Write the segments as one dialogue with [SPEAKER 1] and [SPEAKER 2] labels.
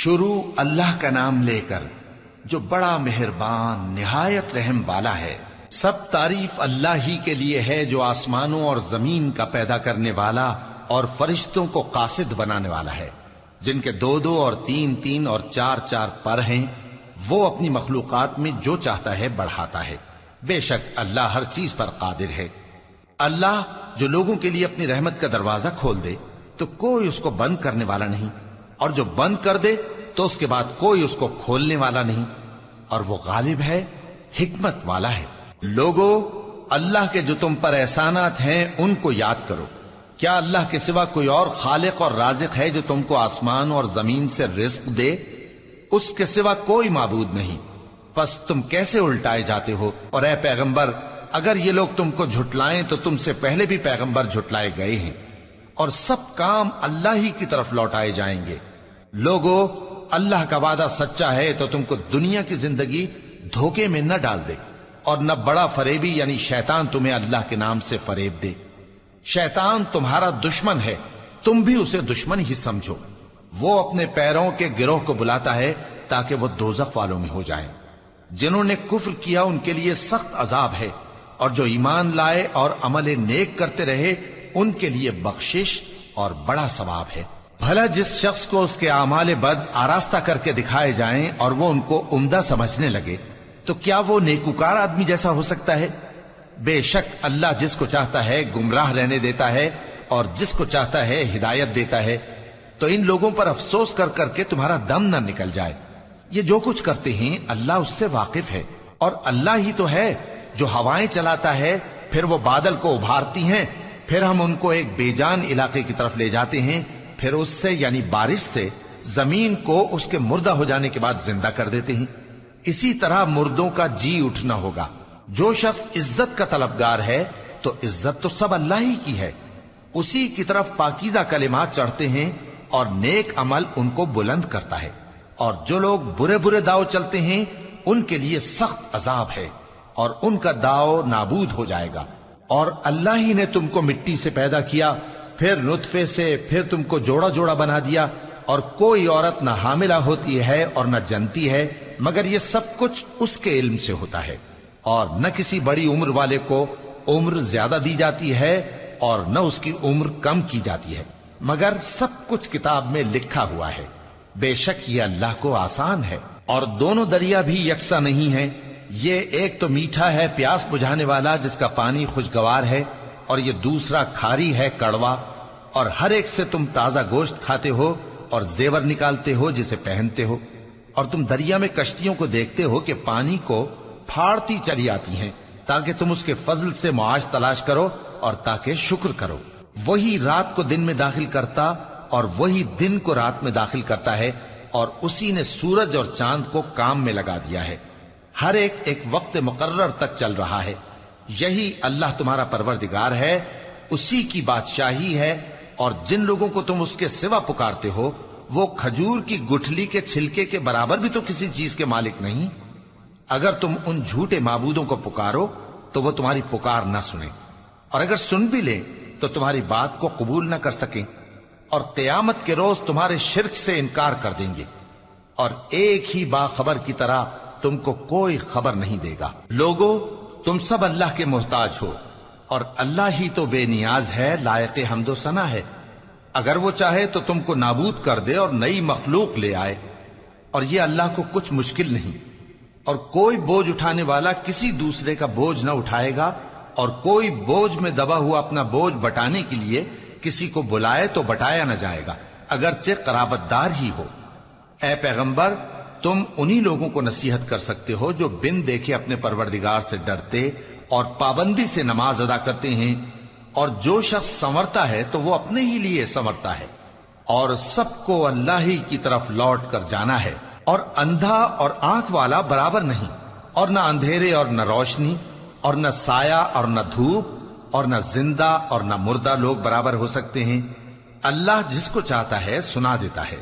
[SPEAKER 1] شروع اللہ کا نام لے کر جو بڑا مہربان نہایت رحم والا ہے۔ سب تعریف اللہ ہی کے لیے ہے جو آسمانوں اور زمین کا پیدا کرنے والا اور فرشتوں کو قاصد بنانے والا ہے، جن کے 2 اور 3 اور 4 پر ہیں۔ وہ اپنی مخلوقات میں جو چاہتا ہے بڑھاتا ہے، بے شک اللہ ہر چیز پر قادر ہے۔ اللہ جو لوگوں کے لیے اپنی رحمت کا دروازہ کھول دے تو کوئی اس کو بند کرنے والا نہیں، اور جو بند کر دے تو اس کے بعد کوئی اس کو کھولنے والا نہیں، اور وہ غالب ہے، حکمت والا ہے۔ لوگو، اللہ کے جو تم پر احسانات ہیں ان کو یاد کرو۔ کیا اللہ کے سوا کوئی اور خالق اور رازق ہے جو تم کو آسمان اور زمین سے رزق دے؟ اس کے سوا کوئی معبود نہیں، پس تم کیسے الٹائے جاتے ہو؟ اور اے پیغمبر، اگر یہ لوگ تم کو جھٹلائیں تو تم سے پہلے بھی پیغمبر جھٹلائے گئے ہیں، اور سب کام اللہ ہی کی طرف لوٹائے جائیں گے۔ لوگو، اللہ کا وعدہ سچا ہے تو تم کو دنیا کی زندگی دھوکے میں نہ ڈال دے، اور نہ بڑا فریبی یعنی شیطان تمہیں اللہ کے نام سے فریب دے۔ شیطان تمہارا دشمن ہے، تم بھی اسے دشمن ہی سمجھو۔ وہ اپنے پیروں کے گروہ کو بلاتا ہے تاکہ وہ دوزخ والوں میں ہو جائیں۔ جنہوں نے کفر کیا ان کے لیے سخت عذاب ہے، اور جو ایمان لائے اور عمل نیک کرتے رہے ان کے لیے بخشش اور بڑا ثواب ہے۔ بھلا جس شخص کو اس کے اعمال بد آراستہ کر کے دکھائے جائیں اور وہ ان کو عمدہ سمجھنے لگے تو کیا وہ نیکوکار آدمی جیسا ہو سکتا ہے؟ بے شک اللہ جس کو چاہتا ہے گمراہ رہنے دیتا ہے اور جس کو چاہتا ہے ہدایت دیتا ہے۔ تو ان لوگوں پر افسوس کر کر کے تمہارا دم نہ نکل جائے۔ یہ جو کچھ کرتے ہیں اللہ اس سے واقف ہے، اور اللہ ہی تو ہے جو ہوائیں چلاتا ہے، پھر وہ بادل کو ابھارتی ہیں، پھر ہم ان کو ایک بے جان علاقے کی طرف لے جاتے ہیں، پھر اس سے یعنی بارش سے زمین کو اس کے مردہ ہو جانے کے بعد زندہ کر دیتے ہیں۔ اسی طرح مردوں کا جی اٹھنا ہوگا۔ جو شخص عزت کا طلبگار ہے تو عزت تو سب اللہ ہی کی ہے، اسی کی طرف پاکیزہ کلمات چڑھتے ہیں اور نیک عمل ان کو بلند کرتا ہے، اور جو لوگ برے برے داؤ چلتے ہیں ان کے لیے سخت عذاب ہے، اور ان کا داؤ نابود ہو جائے گا۔ اور اللہ ہی نے تم کو مٹی سے پیدا کیا، پھر نطفے سے، پھر تم کو جوڑا جوڑا بنا دیا، اور کوئی عورت نہ حاملہ ہوتی ہے اور نہ جنتی ہے مگر یہ سب کچھ اس کے علم سے ہوتا ہے، اور نہ کسی بڑی عمر والے کو عمر زیادہ دی جاتی ہے اور نہ اس کی عمر کم کی جاتی ہے، مگر سب کچھ کتاب میں لکھا ہوا ہے۔ بے شک یہ اللہ کو آسان ہے۔ اور دونوں دریا بھی یکساں نہیں ہیں، یہ ایک تو میٹھا ہے پیاس بجھانے والا جس کا پانی خوشگوار ہے، اور یہ دوسرا کھاری ہے کڑوا، اور ہر ایک سے تم تازہ گوشت کھاتے ہو اور زیور نکالتے ہو جسے پہنتے ہو۔ اور تم دریا میں کشتیوں کو دیکھتے ہو کہ پانی کو پھاڑتی چلی آتی ہیں تاکہ تم اس کے فضل سے معاش تلاش کرو اور تاکہ شکر کرو۔ وہی رات کو دن میں داخل کرتا اور وہی دن کو رات میں داخل کرتا ہے، اور اسی نے سورج اور چاند کو کام میں لگا دیا ہے، ہر ایک ایک وقت مقرر تک چل رہا ہے۔ یہی اللہ تمہارا پروردگار ہے، اسی کی بادشاہی ہے، اور جن لوگوں کو تم اس کے سوا پکارتے ہو وہ کھجور کی گٹھلی کے چھلکے کے برابر بھی تو کسی چیز کے مالک نہیں۔ اگر تم ان جھوٹے معبودوں کو پکارو تو وہ تمہاری پکار نہ سنیں، اور اگر سن بھی لیں تو تمہاری بات کو قبول نہ کر سکیں، اور قیامت کے روز تمہارے شرک سے انکار کر دیں گے، اور ایک ہی باخبر کی طرح تم کو کوئی خبر نہیں دے گا۔ لوگو، تم سب اللہ کے محتاج ہو، اور اللہ ہی تو بے نیاز ہے، لائق حمد و ثنا ہے۔ اگر وہ چاہے تو تم کو نابود کر دے اور نئی مخلوق لے آئے، اور یہ اللہ کو کچھ مشکل نہیں۔ اور کوئی بوجھ اٹھانے والا کسی دوسرے کا بوجھ نہ اٹھائے گا، اور کوئی بوجھ میں دبا ہوا اپنا بوجھ بٹانے کے لیے کسی کو بلائے تو بٹایا نہ جائے گا، اگرچہ قرابت دار ہی ہو۔ اے پیغمبر، تم انہی لوگوں کو نصیحت کر سکتے ہو جو بن دیکھے اپنے پروردگار سے ڈرتے اور پابندی سے نماز ادا کرتے ہیں، اور جو شخص سنورتا ہے تو وہ اپنے ہی لیے سنورتا ہے، اور سب کو اللہ ہی کی طرف لوٹ کر جانا ہے۔ اور اندھا اور آنکھ والا برابر نہیں، اور نہ اندھیرے اور نہ روشنی، اور نہ سایہ اور نہ دھوپ، اور نہ زندہ اور نہ مردہ لوگ برابر ہو سکتے ہیں۔ اللہ جس کو چاہتا ہے سنا دیتا ہے،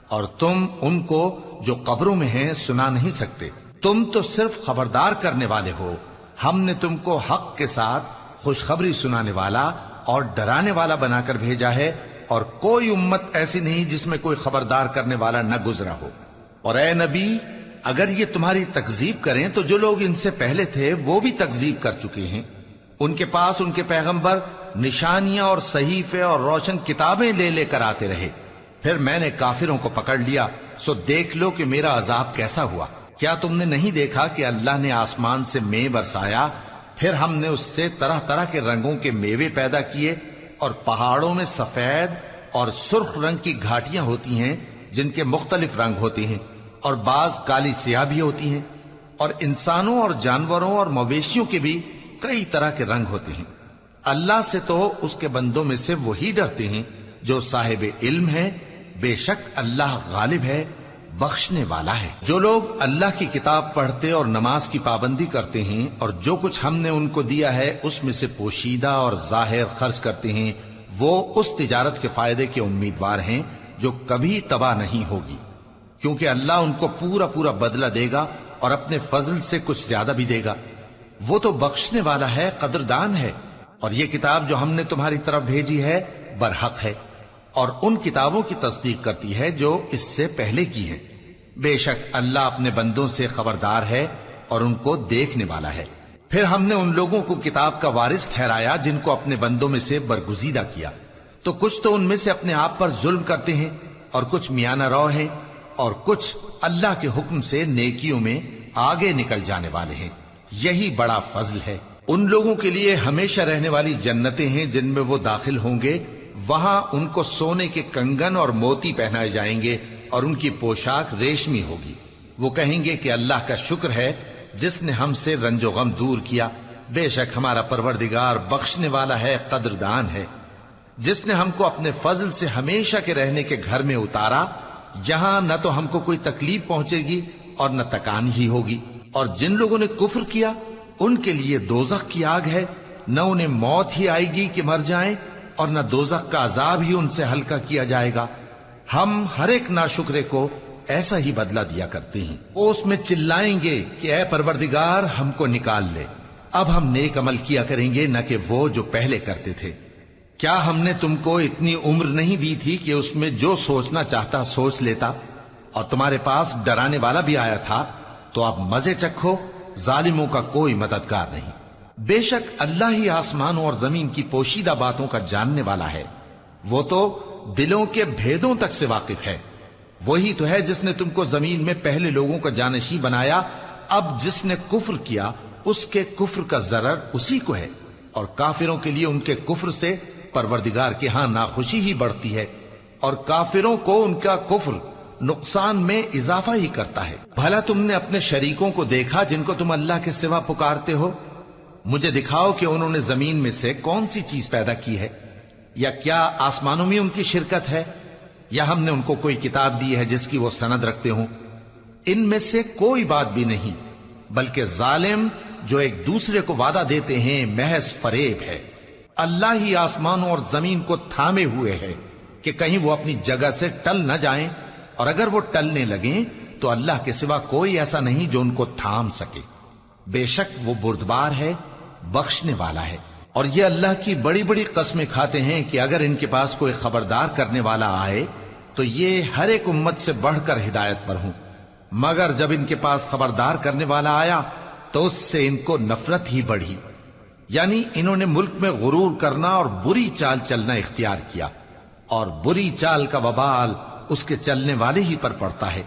[SPEAKER 1] اور تم ان کو جو قبروں میں ہیں سنا نہیں سکتے۔ تم تو صرف خبردار کرنے والے ہو، ہم نے تم کو حق کے ساتھ خوشخبری سنانے والا اور ڈرانے والا بنا کر بھیجا ہے، اور کوئی امت ایسی نہیں جس میں کوئی خبردار کرنے والا نہ گزرا ہو۔ اور اے نبی، اگر یہ تمہاری تکذیب کریں تو جو لوگ ان سے پہلے تھے وہ بھی تکذیب کر چکے ہیں۔ ان کے پاس ان کے پیغمبر نشانیاں اور صحیفے اور روشن کتابیں لے لے کر آتے رہے، پھر میں نے کافروں کو پکڑ لیا، سو دیکھ لو کہ میرا عذاب کیسا ہوا۔ کیا تم نے نہیں دیکھا کہ اللہ نے آسمان سے مے برسایا، پھر ہم نے اس سے طرح طرح کے رنگوں کے میوے پیدا کیے، اور پہاڑوں میں سفید اور سرخ رنگ کی گھاٹیاں ہوتی ہیں جن کے مختلف رنگ ہوتے ہیں، اور بعض کالی سیاہ بھی ہوتی ہیں، اور انسانوں اور جانوروں اور مویشیوں کے بھی کئی طرح کے رنگ ہوتے ہیں۔ اللہ سے تو اس کے بندوں میں سے وہی ڈرتے ہیں جو صاحب علم ہے، بے شک اللہ غالب ہے، بخشنے والا ہے۔ جو لوگ اللہ کی کتاب پڑھتے اور نماز کی پابندی کرتے ہیں اور جو کچھ ہم نے ان کو دیا ہے اس میں سے پوشیدہ اور ظاہر خرچ کرتے ہیں، وہ اس تجارت کے فائدے کے امیدوار ہیں جو کبھی تباہ نہیں ہوگی، کیونکہ اللہ ان کو پورا پورا بدلہ دے گا اور اپنے فضل سے کچھ زیادہ بھی دے گا۔ وہ تو بخشنے والا ہے، قدردان ہے۔ اور یہ کتاب جو ہم نے تمہاری طرف بھیجی ہے برحق ہے، اور ان کتابوں کی تصدیق کرتی ہے جو اس سے پہلے کی ہے۔ بے شک اللہ اپنے بندوں سے خبردار ہے اور ان کو دیکھنے والا ہے۔ پھر ہم نے ان لوگوں کو کتاب کا وارث ٹھہرایا جن کو اپنے بندوں میں سے برگزیدہ کیا، تو کچھ تو ان میں سے اپنے آپ پر ظلم کرتے ہیں اور کچھ میانہ رو ہیں، اور کچھ اللہ کے حکم سے نیکیوں میں آگے نکل جانے والے ہیں۔ یہی بڑا فضل ہے۔ ان لوگوں کے لیے ہمیشہ رہنے والی جنتیں ہیں جن میں وہ داخل ہوں گے، وہاں ان کو سونے کے کنگن اور موتی پہنائے جائیں گے اور ان کی پوشاک ریشمی ہوگی۔ وہ کہیں گے کہ اللہ کا شکر ہے جس نے ہم سے رنج و غم دور کیا، بے شک ہمارا پروردگار بخشنے والا ہے، قدردان ہے۔ جس نے ہم کو اپنے فضل سے ہمیشہ کے رہنے کے گھر میں اتارا، یہاں نہ تو ہم کو کوئی تکلیف پہنچے گی اور نہ تکان ہی ہوگی۔ اور جن لوگوں نے کفر کیا ان کے لیے دوزخ کی آگ ہے، نہ انہیں موت ہی آئے گی کہ مر جائیں، اور نہ دوزخ کا عذاب ہی ان سے ہلکا کیا جائے گا۔ ہم ہر ایک ناشکرے کو ایسا ہی بدلہ دیا کرتے ہیں۔ وہ اس میں چلائیں گے کہ اے پروردگار ہم کو نکال لے، اب ہم نیک عمل کیا کریں گے نہ کہ وہ جو پہلے کرتے تھے۔ کیا ہم نے تم کو اتنی عمر نہیں دی تھی کہ اس میں جو سوچنا چاہتا سوچ لیتا، اور تمہارے پاس ڈرانے والا بھی آیا تھا؟ تو اب مزے چکھو، ظالموں کا کوئی مددگار نہیں۔ بے شک اللہ ہی آسمانوں اور زمین کی پوشیدہ باتوں کا جاننے والا ہے، وہ تو دلوں کے بھیدوں تک سے واقف ہے۔ وہی تو ہے جس نے تم کو زمین میں پہلے لوگوں کا جانشیں بنایا، اب جس نے کفر کیا اس کے کفر کا ضرر اسی کو ہے، اور کافروں کے لیے ان کے کفر سے پروردگار کے ہاں ناخوشی ہی بڑھتی ہے، اور کافروں کو ان کا کفر نقصان میں اضافہ ہی کرتا ہے۔ بھلا تم نے اپنے شریکوں کو دیکھا جن کو تم اللہ کے سوا پکارتے ہو؟ مجھے دکھاؤ کہ انہوں نے زمین میں سے کون سی چیز پیدا کی ہے، یا کیا آسمانوں میں ان کی شرکت ہے، یا ہم نے ان کو کوئی کتاب دی ہے جس کی وہ سند رکھتے ہوں؟ ان میں سے کوئی بات بھی نہیں، بلکہ ظالم جو ایک دوسرے کو وعدہ دیتے ہیں محض فریب ہے۔ اللہ ہی آسمانوں اور زمین کو تھامے ہوئے ہے کہ کہیں وہ اپنی جگہ سے ٹل نہ جائیں، اور اگر وہ ٹلنے لگیں تو اللہ کے سوا کوئی ایسا نہیں جو ان کو تھام سکے۔ بے شک وہ بردبار ہے، بخشنے والا ہے۔ اور یہ اللہ کی بڑی بڑی قسمیں کھاتے ہیں کہ اگر ان کے پاس کوئی خبردار کرنے والا آئے تو یہ ہر ایک امت سے بڑھ کر ہدایت پر ہوں، مگر جب ان کے پاس خبردار کرنے والا آیا تو اس سے ان کو نفرت ہی بڑھی، یعنی انہوں نے ملک میں غرور کرنا اور بری چال چلنا اختیار کیا، اور بری چال کا وبال اس کے چلنے والے ہی پر پڑتا ہے۔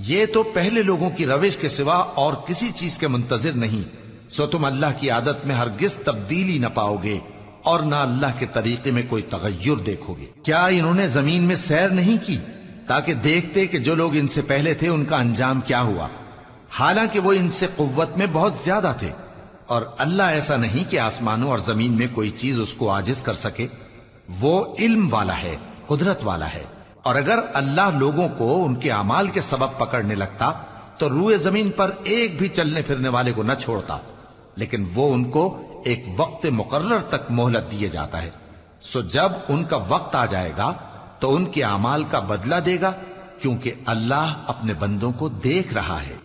[SPEAKER 1] یہ تو پہلے لوگوں کی روش کے سوا اور کسی چیز کے منتظر نہیں، سو تم اللہ کی عادت میں ہرگز تبدیلی نہ پاؤ گے اور نہ اللہ کے طریقے میں کوئی تغیر دیکھو گے۔ کیا انہوں نے زمین میں سیر نہیں کی تاکہ دیکھتے کہ جو لوگ ان سے پہلے تھے ان کا انجام کیا ہوا، حالانکہ وہ ان سے قوت میں بہت زیادہ تھے؟ اور اللہ ایسا نہیں کہ آسمانوں اور زمین میں کوئی چیز اس کو عاجز کر سکے، وہ علم والا ہے، قدرت والا ہے۔ اور اگر اللہ لوگوں کو ان کے اعمال کے سبب پکڑنے لگتا تو روئے زمین پر ایک بھی چلنے پھرنے والے کو نہ چھوڑتا، لیکن وہ ان کو ایک وقت مقرر تک مہلت دیے جاتا ہے، سو جب ان کا وقت آ جائے گا تو ان کے اعمال کا بدلہ دے گا، کیونکہ اللہ اپنے بندوں کو دیکھ رہا ہے۔